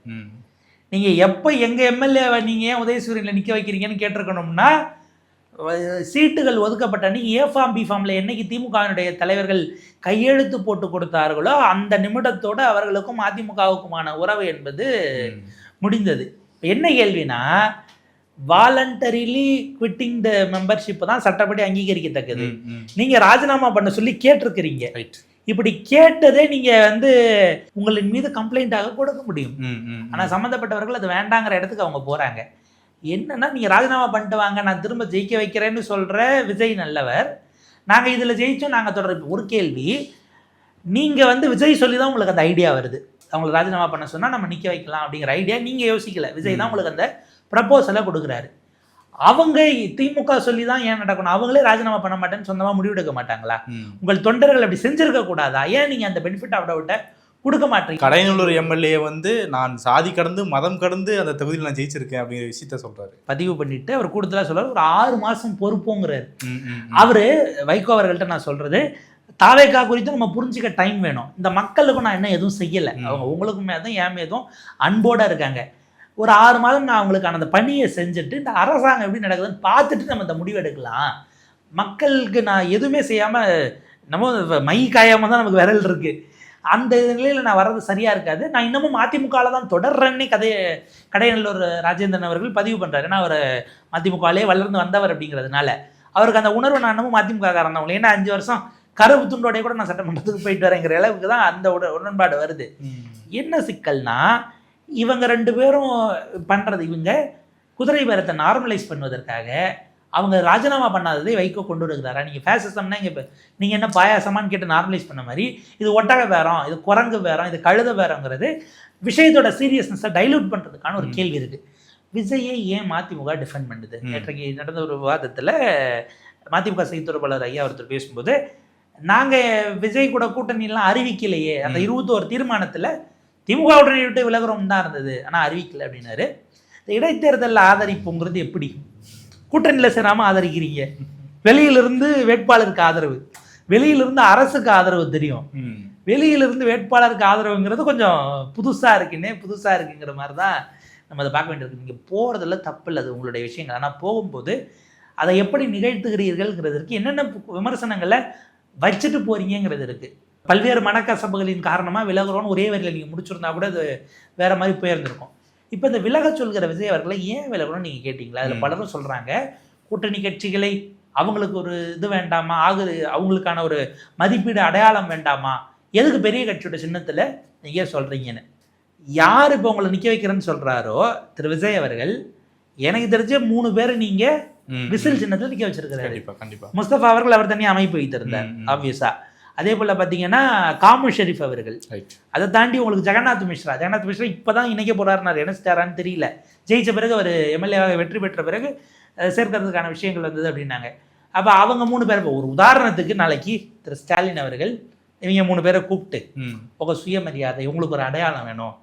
நீங்கள் எப்போ எங்கள் எம்எல்ஏவை நீங்கள் ஏன் உதயசூரியனில் நிற்க வைக்கிறீங்கன்னு கேட்டிருக்கணும்னா, சீட்டுகள் ஒதுக்கப்பட்ட அன்னைக்கு ஏ ஃபார்ம் பி ஃபார்மில் என்னைக்கு திமுகவினுடைய தலைவர்கள் கையெழுத்து போட்டு கொடுத்தார்களோ அந்த நிமிடத்தோடு அவர்களுக்கும் அதிமுகவுக்குமான உறவு என்பது முடிந்தது. என்ன கேள்வினா, வாலண்டரிலி குவிட்டிங் த மெம்பர்ஷிப் தான் சட்டப்படி அங்கீகரிக்கத்தக்கது. நீங்கள் ராஜினாமா பண்ண சொல்லி கேட்டிருக்கிறீங்க. இப்படி கேட்டதே நீங்கள் வந்து உங்களின் மீது கம்ப்ளைண்ட்டாக கொடுக்க முடியும். ஆனால் சம்மந்தப்பட்டவர்கள் அது வேண்டாங்கிற இடத்துக்கு அவங்க போகிறாங்க. என்னன்னா, நீங்கள் ராஜினாமா பண்ணிட்டு வாங்க, நான் திரும்ப ஜெயிக்க வைக்கிறேன்னு சொல்கிற விஜய் நல்லவர், நாங்கள் இதில் ஜெயிச்சோம், நாங்கள் தொடர்ந்து. ஒரு கேள்வி, நீங்கள் வந்து விஜய் சொல்லி தான் உங்களுக்கு அந்த ஐடியா வருது, அவங்களை ராஜினாமா பண்ண சொன்னால் நம்ம நிற்க வைக்கலாம் அப்படிங்கிற ஐடியா நீங்கள் யோசிக்கல, விஜய் தான் உங்களுக்கு அந்த ப்ரப்போசலை கொடுக்குறாரு. அவங்க திமுக சொல்லி தான் ஏன் நடக்கணும், அவங்களே ராஜினாமா பண்ண மாட்டேன்னு சொந்தமாக முடிவெடுக்க மாட்டாங்களா? உங்கள் தொண்டர்கள் அப்படி செஞ்சுருக்க கூடாதா? ஏன் நீங்கள் அந்த பெனிஃபிட் விட கொடுக்க மாட்டேங்க? கடையநல்லூர் எம்எல்ஏ வந்து நான் சாதி கடந்து மதம் கடந்து அந்த தொகுதியில் நான் ஜெயிச்சிருக்கேன் அப்படிங்கிற விஷயத்த சொல்றாரு, பதிவு பண்ணிட்டு. அவர் கூடுதலாக சொல்றாரு ஒரு 6 மாதம் பொறுப்போங்கிறாரு. அவரு வைகோ அவர்கள்ட்ட நான் சொல்றது, தாவேக்கா குறித்து நம்ம புரிஞ்சுக்க டைம் வேணும். இந்த மக்களுக்கும் நான் என்ன எதுவும் செய்யலை, அவங்க உங்களுக்குமே தான் ஏன் எதுவும் அன்போடு இருக்காங்க. ஒரு 6 மாதம் நான் அவங்களுக்கான அந்த பணியை செஞ்சுட்டு இந்த அரசாங்கம் எப்படி நடக்குதுன்னு பார்த்துட்டு நம்ம இந்த முடிவு எடுக்கலாம். மக்களுக்கு நான் எதுவுமே செய்யாமல் நம்ம மை காயாமல் தான் நமக்கு விரல் இருக்குது. அந்த நிலையில் நான் வர்றது சரியாக இருக்காது. நான் இன்னமும் அதிமுகவில் தான் தொடர்றேன்னே கடையநல்லூர் ராஜேந்திரன் அவர்கள் பதிவு பண்ணுறாரு. ஏன்னா அவர் அதிமுகவிலே வளர்ந்து வந்தவர் அப்படிங்கிறதுனால அவருக்கு அந்த உணர்வு நான் இன்னமும் அதிமுக காரன் தான். ஏன்னா 5 வருஷம் கருப்பு துண்டோடைய கூட நான் சட்டமன்றத்துக்கு போயிட்டு வரேங்கிற அளவுக்கு தான் அந்த உடன்பாடு வருது. என்ன சிக்கல்னா, இவங்க 2 பேரும் பண்ணுறது, இவங்க குதிரை பேரத்தை நார்மலைஸ் பண்ணுவதற்காக அவங்க ராஜினாமா பண்ணாததை வைகோ கொண்டு வருகிறாரா? நீங்கள் ஃபேசிசம்னா இங்கே நீங்கள் என்ன பாயாசமானு கேட்டு நார்மலைஸ் பண்ண மாதிரி இது ஒட்டக பேரம், இது குரங்கு பேரம், இது கழுத பேரங்கிறது விஷயத்தோட சீரியஸ்னஸை டைல்யூட் பண்ணுறதுக்கான ஒரு கேள்வி இருக்குது. விஜயை ஏன் மதிமுக டிஃபெண்ட் பண்ணுது? நேற்றைக்கு நடந்த ஒரு விவாதத்தில் மதிமுக செய்தி தொடர்பாளர் ஐயா ஒருத்தர் பேசும்போது, நாங்கள் விஜய் கூட கூட்டணிலாம் அறிவிக்கலையே, அந்த 21 தீர்மானத்தில் திமுக உடனே விட்டு விலகுறோம் தான் இருந்தது, ஆனால் அறிவிக்கலை அப்படின்னாரு. இந்த இடைத்தேர்தலில் ஆதரிப்புங்கிறது எப்படி? கூட்டணியில் சேராமல் ஆதரிக்கிறீங்க, வெளியிலிருந்து வேட்பாளருக்கு ஆதரவு, வெளியிலிருந்து அரசுக்கு ஆதரவு தெரியும், வெளியிலிருந்து வேட்பாளருக்கு ஆதரவுங்கிறது கொஞ்சம் புதுசாக இருக்குங்கிற மாதிரி தான் நம்ம அதை பார்க்க வேண்டியிருக்கு. நீங்கள் போகிறதுல தப்பு இல்லை, அது உங்களுடைய விஷயங்கள். ஆனால் போகும்போது அதை எப்படி நிகழ்த்துகிறீர்கள்ங்கிறதுக்கு என்னென்ன விமர்சனங்களை வச்சுட்டு போகிறீங்கிறது இருக்குது. பல்வேறு மனக்கசப்புகளின் காரணமாக விலகுறோன்னு ஒரே வரியில் நீங்கள் முடிச்சிருந்தா கூட அது வேறு மாதிரி போயிருந்திருக்கும். இப்போ இந்த விலக சொல்கிற விஜய் அவர்களை ஏன் விலகணும்னு நீங்கள் கேட்டிங்களா? அதில் பலரும் சொல்கிறாங்க, கூட்டணி கட்சிகளை அவங்களுக்கு ஒரு இது வேண்டாமா, அவங்களுக்கான ஒரு மதிப்பீடு அடையாளம் வேண்டாமா, எதுக்கு பெரிய கட்சியோட சின்னத்தில் நீங்கள் சொல்கிறீங்கன்னு. யார் இப்போ உங்களை நிற்க வைக்கிறேன்னு சொல்கிறாரோ திரு விஜய் அவர்கள், எனக்கு தெரிஞ்ச 3 பேரை நீங்கள் விசில் சின்னத்தில் நிற்க வச்சிருக்கிறாரு. முஸ்தபா அவர்கள் அவர் தனியாக அமைப்பு வைத்திருந்தார் ஆப்வியஸாக. அதே போல் பார்த்தீங்கன்னா காமு ஷெரீஃப் அவர்கள், அதை தாண்டி உங்களுக்கு ஜெகநாத் மிஸ்ரா இப்போ தான் இணைக்க போகிறாருனார், இணைச்சிட்டாரான்னு தெரியல. ஜெயித்த பிறகு அவர் எம்எல்ஏவாக வெற்றி பெற்ற பிறகு சேர்க்கறதுக்கான விஷயங்கள் வந்தது அப்படின்னாங்க. அப்போ அவங்க 3 பேர், ஒரு உதாரணத்துக்கு நாளைக்கு திரு ஸ்டாலின் அவர்கள் இவங்க 3 பேரை கூப்பிட்டு உங்கள் சுயமரியாதை, உங்களுக்கு ஒரு அடையாளம் வேணும்,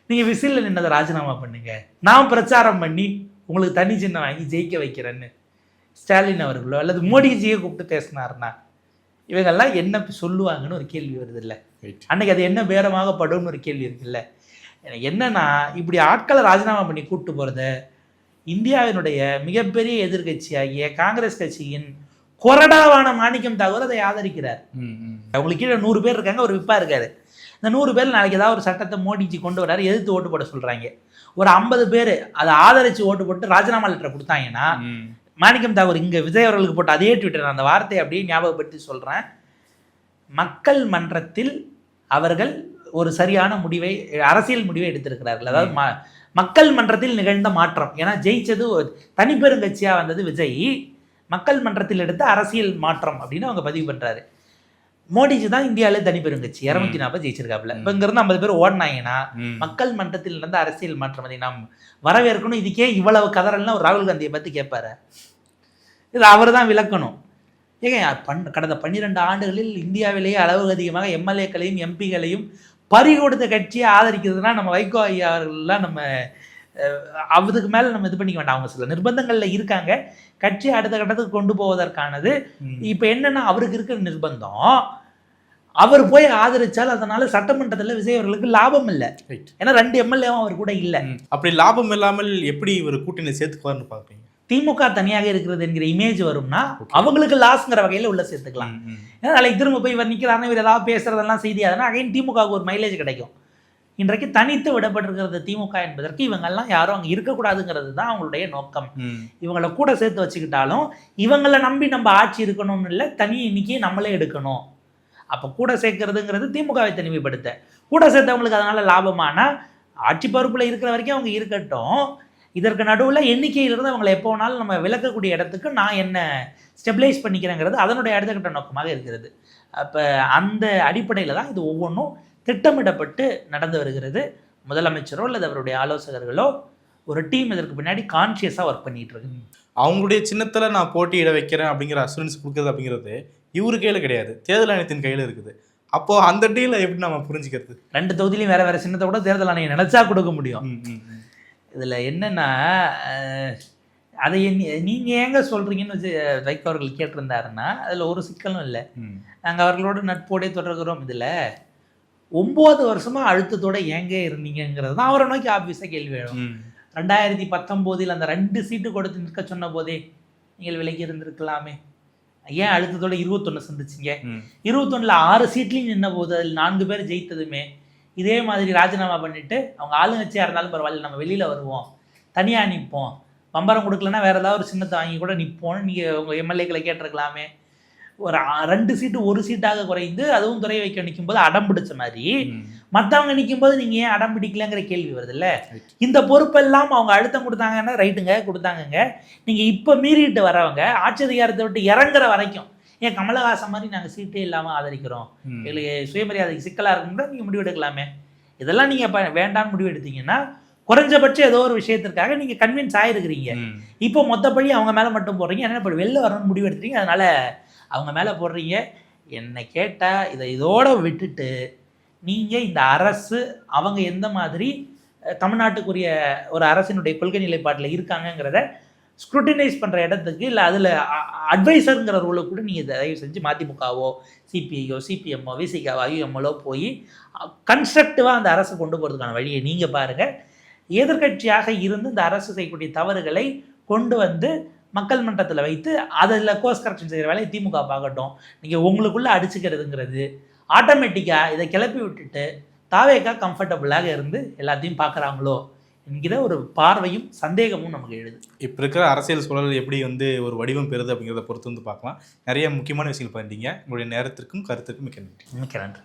நீங்கள் விசிலில் நின்னதை ராஜினாமா பண்ணுங்க, நான் பிரச்சாரம் பண்ணி உங்களுக்கு தனி சின்னம் வாங்கி ஜெயிக்க வைக்கிறேன்னு ஸ்டாலின் அவர்களோ அல்லது மோடிஜியை கூப்பிட்டு பேசினார்னா இவங்கெல்லாம் என்ன சொல்லுவாங்கன்னு ஒரு கேள்வி வருது இல்லை? அன்னைக்கு அது என்ன பேரமாக படும்னு ஒரு கேள்வி இருக்குல்ல. எனக்கு என்னன்னா, இப்படி ஆட்களை ராஜினாமா பண்ணி கூப்பிட்டு போகிறத இந்தியாவினுடைய மிகப்பெரிய எதிர்கட்சியாகிய காங்கிரஸ் கட்சியின் கொறடாவான மாணிக்கம் தாகூர் அதை ஆதரிக்கிறார். அவங்களுக்கு கீழே 100 பேர் இருக்காங்க, ஒரு விப்பா இருக்காரு. இந்த 100 பேர் நாளைக்கு ஏதாவது ஒரு சட்டத்தை மோடிஜி கொண்டு வராரு, எதிர்த்து ஓட்டு போட சொல்கிறாங்க, ஒரு 50 பேர் அதை ஆதரித்து ஓட்டு போட்டு ராஜினாமா லெட்டரை கொடுத்தாங்கன்னா, மாணிக்கம் தாகூர் இங்கே விஜய் அவர்களுக்கு போட்டு அதே ட்விட்டர் அந்த வார்த்தையை அப்படியே ஞாபகப்படுத்தி சொல்கிறேன், மக்கள் மன்றத்தில் அவர்கள் ஒரு சரியான முடிவை, அரசியல் முடிவை எடுத்திருக்கிறார்கள். அதாவது மக்கள் மன்றத்தில் நிகழ்ந்த மாற்றம். ஏன்னா ஜெயிச்சது தனிப்பெருங்கட்சியாக வந்தது விஜய், மக்கள் மன்றத்தில் எடுத்த அரசியல் மாற்றம் அப்படின்னு அவங்க பதிவு பண்ணுறாரு. மோடிஜி தான் இந்தியாவிலே தனிப்பெருங்கட்சி 240 ஜெயிச்சிருக்காப்புல. இப்போ இங்கிருந்து 50 பேர் ஓடினாங்கன்னா மக்கள் மன்றத்தில் நடந்த அரசியல் மாற்றம் அதை நாம் வரவேற்கணும். இதுக்கே இவ்வளவு கதறல்னா ஒரு ராகுல் காந்தியை பற்றி கேட்பாரு, இது அவர் தான் விளக்கணும். ஏங்க கடந்த 12 ஆண்டுகளில் இந்தியாவிலேயே அளவுக்கு அதிகமாக எம்எல்ஏக்களையும் எம்பிகளையும் பறி கொடுத்த கட்சியை ஆதரிக்கிறதுனா நம்ம வைகோ ஐயா அவர்கள்லாம் நம்ம அதுக்கு மேலே நம்ம இது பண்ணிக்க வேண்டாம். அவங்க சில நிர்பந்தங்களில் இருக்காங்க, கட்சியை அடுத்த கட்டத்துக்கு கொண்டு போவதற்கானது. இப்போ என்னென்னா அவருக்கு இருக்கிற நிர்பந்தம், அவர் போய் ஆதரிச்சால் அதனால சட்டமன்றத்தில் விஜய் அவர்களுக்கு லாபம் இல்லை. ஏன்னா 2 எம்எல்ஏவும் அவர் கூட இல்லை. அப்படி லாபம் இல்லாமல் எப்படி இவர் கூட்டணி சேர்த்துக்குவார்னு பார்க்குறீங்க? திமுக தனியாக இருக்கிறது என்கிற இமேஜ் வரும்னா அவங்களுக்கு லாஸ்ங்கிற வகையில் உள்ள சேர்த்துக்கலாம். ஏன்னா நாளைக்கு திரும்ப போய் இவர் நிற்கிறாருன்னு இவர் ஏதாவது பேசுறதெல்லாம் செய்தி, அதனால் அகைன் திமுகவுக்கு ஒரு மைலேஜ் கிடைக்கும். இன்றைக்கு தனித்து விடப்பட்டிருக்கிறது திமுக என்பதற்கு இவங்கெல்லாம் யாரும் அங்கே இருக்கக்கூடாதுங்கிறது தான் அவங்களுடைய நோக்கம். இவங்களை கூட சேர்த்து வச்சுக்கிட்டாலும் இவங்களை நம்பி நம்ம ஆட்சி இருக்கணும்னு இல்லை, தனி எண்ணிக்கையை நம்மளே எடுக்கணும். அப்போ கூட சேர்க்கறதுங்கிறது திமுகவை தனிமைப்படுத்த. கூட சேர்த்தவங்களுக்கு அதனால் லாபமானா ஆட்சி பொறுப்பில் இருக்கிற வரைக்கும் அவங்க இருக்கட்டும். இதற்கு நடுவில் எண்ணிக்கையிலிருந்து அவங்களை எப்போ வேணாலும் நம்ம விளக்கக்கூடிய இடத்துக்கு நான் என்ன ஸ்டெபிலைஸ் பண்ணிக்கிறேங்கிறது அதனுடைய அடுத்த கட்ட நோக்கமாக இருக்கிறது. அப்போ அந்த அடிப்படையில் தான் இது ஒவ்வொன்றும் திட்டமிடப்பட்டு நடந்து வருகிறது. முதலமைச்சரோ அல்லது அவருடைய ஆலோசகர்களோ ஒரு டீம் இதற்கு பின்னாடி கான்ஷியஸாக ஒர்க் பண்ணிட்டு இருக்கு. அவங்களுடைய சின்னத்தில் நான் போட்டியிட வைக்கிறேன் அப்படிங்கிற அசூரன்ஸ் கொடுக்குறது அப்படிங்கிறது இவரு கையில் கிடையாது, தேர்தல் ஆணையத்தின் கையில் இருக்குது. அப்போது அந்த டீலை எப்படி நம்ம புரிஞ்சுக்கிறது? 2 தொகுதியிலையும் வேறு வேறு சின்னத்தை கூட தேர்தல் ஆணையம் நினச்சா கொடுக்க முடியும். இதில் என்னென்னா, அதை நீங்கள் ஏங்க சொல்கிறீங்கன்னு வைகோ அவர்கள் கேட்டிருந்தாருன்னா அதில் ஒரு சிக்கலும் இல்லை. நாங்கள் அவர்களோட நட்போடே தொடர்கிறோம். இதில் 9 வருஷமாக அழுத்தத்தோடு ஏங்க இருந்தீங்கிறது தான் அவரை நோக்கி ஆஃபீஸாக கேள்வி வேணும். 2019 அந்த 2 சீட்டு கொடுத்து நிற்க சொன்ன போதே நீங்கள் விலகி இருந்திருக்கலாமே, ஏன் அழுத்தத்தோட 21 சந்திச்சிங்க? 21ல் 6 சீட்லையும் நின்ன போது அதில் 4 பேர் ஜெயித்ததுமே இதே மாதிரி ராஜினாமா பண்ணிவிட்டு அவங்க ஆளுங்கட்சியாக இருந்தாலும் பரவாயில்ல, நம்ம வெளியில் வருவோம், தனியாக நிற்போம், பம்பரம் கொடுக்கலன்னா வேறு ஏதாவது ஒரு சின்னத்தை வாங்கி கூட நிற்போம்னு நீங்கள் உங்கள் எம்எல்ஏக்களை கேட்டிருக்கலாமே. ஒரு 2 சீட்டு 1 சீட்டாக குறைந்து அதுவும் துறை வைக்க நிற்கும் போது அடம் பிடிச்ச மாதிரி மற்றவங்க நிற்கும் போது நீங்கள் ஏன் அடம் பிடிக்கலங்கிற கேள்வி வருது இல்லை? இந்த பொறுப்பெல்லாம் அவங்க அழுத்தம் கொடுத்தாங்கன்னா ரைட்டுங்க, கொடுத்தாங்கங்க. நீங்கள் இப்போ மீறிட்டு வரவங்க ஆட்சி அதிகாரத்தை விட்டு இறங்குற வரைக்கும் ஏன் கமலஹாசன் மாதிரி நாங்கள் சீட்டே இல்லாமல் ஆதரிக்கிறோம், எங்களுக்கு சுயமரியாதைக்கு சிக்கலாக இருக்குன்னு நீங்கள் முடிவு எடுக்கலாமே. இதெல்லாம் நீங்கள் இப்போ வேண்டான்னு முடிவு எடுத்தீங்கன்னா குறைஞ்சபட்சம் ஏதோ ஒரு விஷயத்திற்காக நீங்கள் கன்வின்ஸ் ஆகிருக்கிறீங்க. இப்போ மொத்தப்படி அவங்க மேலே மட்டும் போடுறீங்க. என்ன இப்போ வெளில வரணும்னு முடிவு எடுத்துறீங்க, அதனால் அவங்க மேலே போடுறீங்க. என்னை கேட்டால் இதோட விட்டுட்டு நீங்கள் இந்த அரசு அவங்க எந்த மாதிரி தமிழ்நாட்டுக்குரிய ஒரு அரசினுடைய கொள்கை நிலைப்பாட்டில் இருக்காங்கங்கிறத ஸ்க்ரூட்டினைஸ் பண்ணுற இடத்துக்கு இல்லை அதில் அட்வைசருங்கிற ரோலை கூட நீங்கள் தயவு செஞ்சு மதிமுகவோ சிபிஐயோ சிபிஎம்மோ விசிகாவோ ஐஎம்எல்லோ போய் கன்ஸ்ட்ரக்டிவாக அந்த அரசு கொண்டு போகிறதுக்கான வழியை நீங்கள் பாருங்கள். எதிர்கட்சியாக இருந்து இந்த அரசு செய்யக்கூடிய தவறுகளை கொண்டு வந்து மக்கள் மன்றத்தில் வைத்து அதில் கோர்ஸ் கரெக்ஷன் செய்கிற வேலையை திமுக பார்க்கட்டும். நீங்கள் உங்களுக்குள்ளே அடிச்சுக்கிறதுங்கிறது ஆட்டோமேட்டிக்காக இதை கிளப்பி விட்டுட்டு தாவேக்கா கம்ஃபர்டபுளாக இருந்து எல்லாத்தையும் பார்க்குறாங்களோ என்கிற ஒரு பார்வையும் சந்தேகமும் நமக்கு எழுது. இப்போ இருக்கிற அரசியல் சூழல் எப்படி வந்து ஒரு வடிவம் பெறுது அப்படிங்கிறத பொறுத்து வந்து பார்க்கலாம். நிறைய முக்கியமான விஷயங்கள் பண்ணிட்டீங்க. உங்களுடைய நேரத்திற்கும் கருத்துக்கும் மிக்க நன்றி. மிக்க நன்றி.